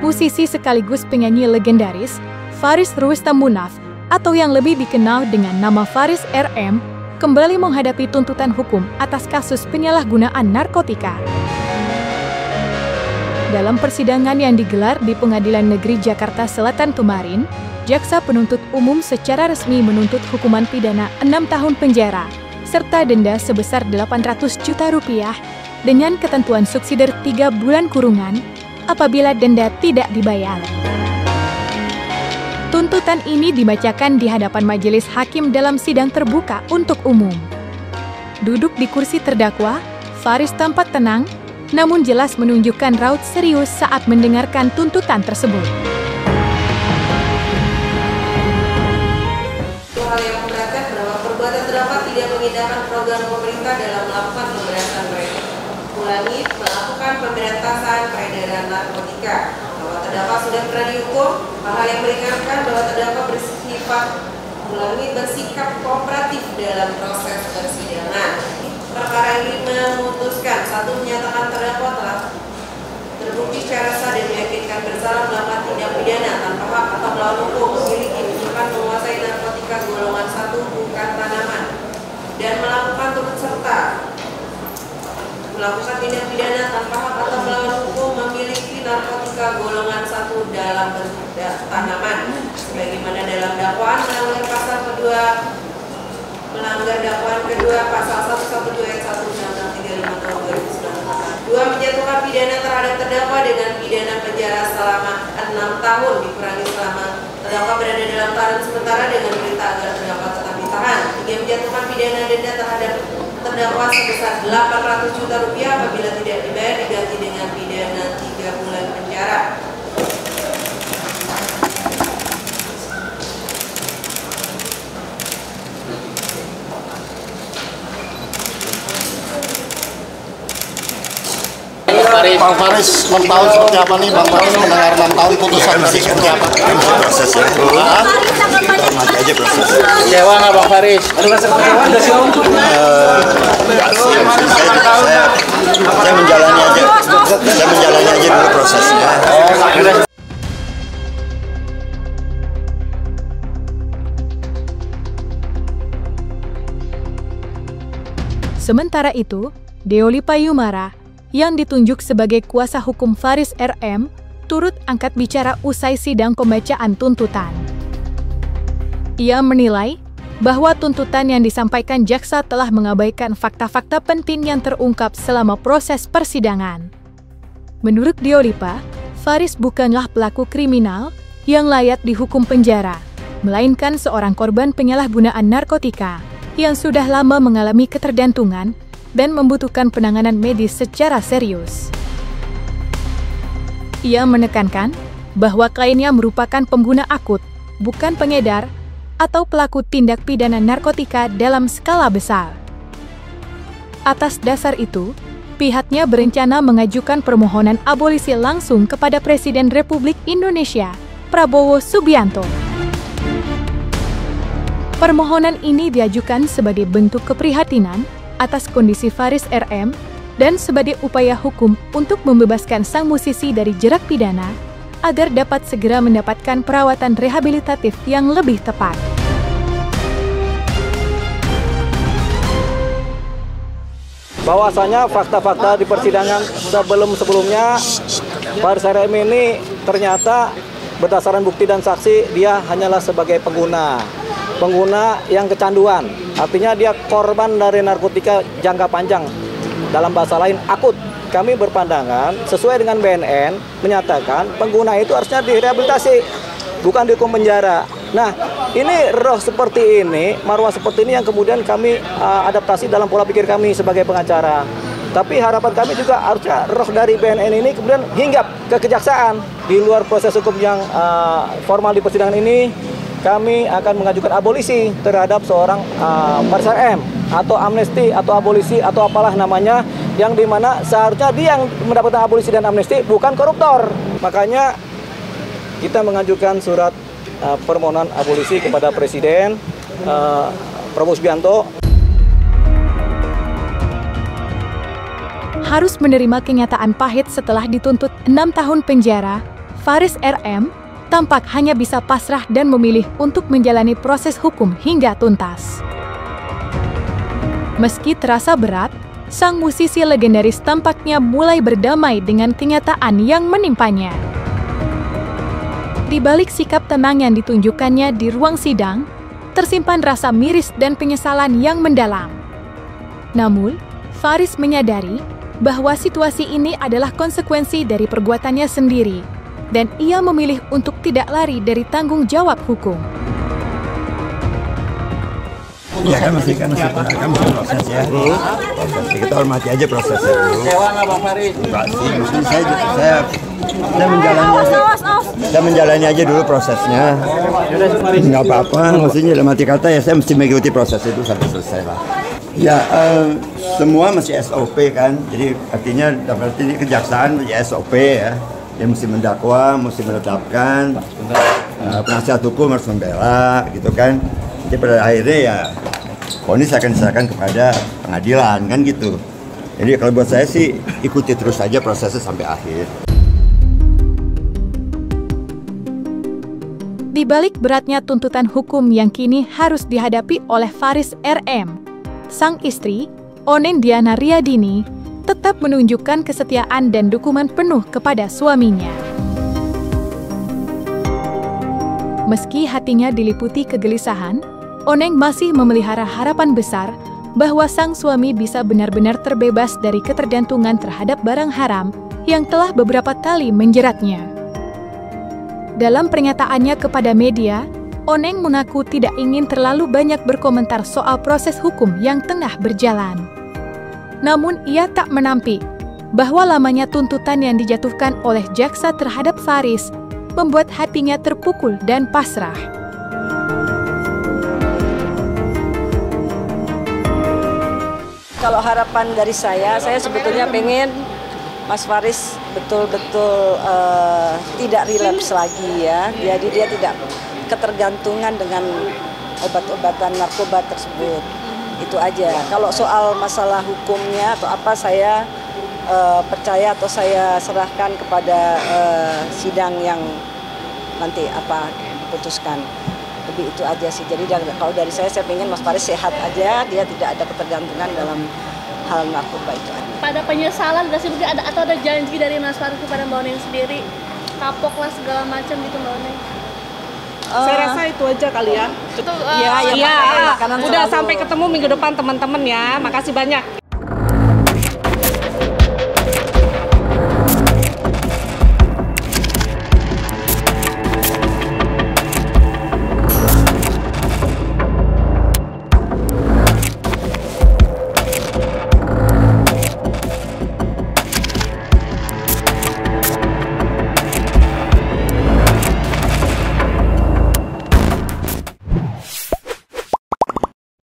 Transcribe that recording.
Musisi sekaligus penyanyi legendaris Faris Rustam Munaf atau yang lebih dikenal dengan nama Faris RM kembali menghadapi tuntutan hukum atas kasus penyalahgunaan narkotika. Dalam persidangan yang digelar di Pengadilan Negeri Jakarta Selatan kemarin, jaksa penuntut umum secara resmi menuntut hukuman pidana 6 tahun penjara serta denda sebesar Rp800 juta dengan ketentuan subsidiar 3 bulan kurungan apabila denda tidak dibayar. Tuntutan ini dibacakan di hadapan majelis hakim dalam sidang terbuka untuk umum. Duduk di kursi terdakwa, Faris tampak tenang, namun jelas menunjukkan raut serius saat mendengarkan tuntutan tersebut. Hal yang memberatkan bahwa perbuatan terdakwa tidak mengindahkan program pemerintah dalam melakukan pemberantasan mereka. Ulangi, melakukan pemberantasan peredaran narkotika. Bahwa terdakwa sudah pernah dihukum, hal yang meringankan bahwa terdakwa bersikap kooperatif dalam proses persidangan. Perkara ini memutuskan, satu, menyatakan terdakwa telah terbukti secara sah dan meyakinkan bersalah melakukan tindak pidana tanpa hak atau melawan hukum, memiliki menunjukkan menguasai narkotika golongan 1 bukan tanaman, dan melakukan turut serta melakukan tindak pidana tanpa hak atau melawan hukum, memiliki narkotika golongan 1 dalam bentuk tanaman, sebagaimana dalam dakwaan melanggar dakwaan kedua pasal 112 ayat 1 Undang-Undang 35 tahun 2019. 2. Menjatuhkan pidana terhadap terdakwa dengan pidana penjara selama 6 tahun dikurangi selama terdakwa berada dalam tahanan sementara dengan perintah agar terdakwa tetap ditahan. 3. Menjatuhkan pidana denda terhadap terdakwa sebesar Rp800 juta apabila tidak dibayar diganti dengan pidana 3 bulan penjara. Bang Faris 6 tahun seperti apa nih? Bang Faris mendengar 6 tahun putusan tadi seperti apa? Prosesnya. Hormati aja prosesnya. Kecewa nggak Bang Faris? Saya menjalani aja. Saya menjalani aja dulu prosesnya. Sementara itu, Deoli Payumara yang ditunjuk sebagai kuasa hukum Faris RM turut angkat bicara usai sidang pembacaan tuntutan. Ia menilai bahwa tuntutan yang disampaikan jaksa telah mengabaikan fakta-fakta penting yang terungkap selama proses persidangan. Menurut Deolipa, Faris bukanlah pelaku kriminal yang layak dihukum penjara, melainkan seorang korban penyalahgunaan narkotika yang sudah lama mengalami ketergantungan dan membutuhkan penanganan medis secara serius. Ia menekankan bahwa kliennya merupakan pengguna akut, bukan pengedar atau pelaku tindak pidana narkotika dalam skala besar. Atas dasar itu, pihaknya berencana mengajukan permohonan abolisi langsung kepada Presiden Republik Indonesia, Prabowo Subianto. Permohonan ini diajukan sebagai bentuk keprihatinan atas kondisi Faris RM dan sebagai upaya hukum untuk membebaskan sang musisi dari jerat pidana agar dapat segera mendapatkan perawatan rehabilitatif yang lebih tepat. Bahwasanya fakta-fakta di persidangan sebelumnya Faris RM ini ternyata berdasarkan bukti dan saksi dia hanyalah sebagai pengguna yang kecanduan, artinya dia korban dari narkotika jangka panjang, dalam bahasa lain akut. Kami berpandangan sesuai dengan BNN menyatakan pengguna itu harusnya direhabilitasi, bukan dihukum penjara. Nah, ini roh seperti ini, marwah seperti ini yang kemudian kami adaptasi dalam pola pikir kami sebagai pengacara. Tapi harapan kami juga harusnya roh dari BNN ini kemudian hinggap ke kejaksaan. Di luar proses hukum yang formal di persidangan ini, kami akan mengajukan abolisi terhadap seorang Faris RM atau amnesti atau abolisi atau apalah namanya, yang dimana seharusnya dia yang mendapatkan abolisi dan amnesti, bukan koruptor. Makanya kita mengajukan surat permohonan abolisi kepada Presiden Prabowo Subianto. Harus menerima kenyataan pahit setelah dituntut 6 tahun penjara, Faris RM tampak hanya bisa pasrah dan memilih untuk menjalani proses hukum hingga tuntas. Meski terasa berat, sang musisi legendaris tampaknya mulai berdamai dengan kenyataan yang menimpanya. Di balik sikap tenang yang ditunjukkannya di ruang sidang, tersimpan rasa miris dan penyesalan yang mendalam. Namun, Faris menyadari bahwa situasi ini adalah konsekuensi dari perbuatannya sendiri, dan ia memilih untuk tidak lari dari tanggung jawab hukum. Ya kan masih proses ya. Proses. Kita hormati aja prosesnya dulu. Kecewa nggak Bang Faris? Enggak sih, mesti saya menjalani aja dulu prosesnya. Nggak apa-apa, maksudnya dalam arti kata ya saya mesti mengikuti proses itu sampai selesai lah. Ya, semua masih SOP kan, jadi artinya berarti ini kejaksaan ya SOP ya. Dia mesti mendakwa, mesti menetapkan, penasihat hukum harus membela, gitu kan. Jadi pada akhirnya ya vonis akan diserahkan kepada pengadilan kan gitu. Jadi kalau buat saya sih ikuti terus saja prosesnya sampai akhir. Di balik beratnya tuntutan hukum yang kini harus dihadapi oleh Faris RM, sang istri, Onen Diana Riyadini, tetap menunjukkan kesetiaan dan dukungan penuh kepada suaminya. Meski hatinya diliputi kegelisahan, Oneng masih memelihara harapan besar bahwa sang suami bisa benar-benar terbebas dari ketergantungan terhadap barang haram yang telah beberapa kali menjeratnya. Dalam pernyataannya kepada media, Oneng mengaku tidak ingin terlalu banyak berkomentar soal proses hukum yang tengah berjalan. Namun ia tak menampik bahwa lamanya tuntutan yang dijatuhkan oleh jaksa terhadap Faris membuat hatinya terpukul dan pasrah. Kalau harapan dari saya sebetulnya pengen Mas Faris betul-betul tidak relapse lagi ya. Jadi dia tidak ketergantungan dengan obat-obatan narkoba tersebut. Itu aja. Kalau soal masalah hukumnya atau apa saya percaya atau saya serahkan kepada sidang yang nanti apa diputuskan. Lebih itu aja sih. Jadi kalau dari saya pengen Mas Faris sehat aja, dia tidak ada ketergantungan dalam hal narkoba itu aja. Ada penyesalan nggak sih, atau ada janji dari Mas Faris kepada Mbak Oneng sendiri, kapok lah segala macam gitu Mbak Oneng? Saya rasa itu aja kali ya. Iya. Udah sampai ketemu minggu depan teman-teman ya. Makasih banyak.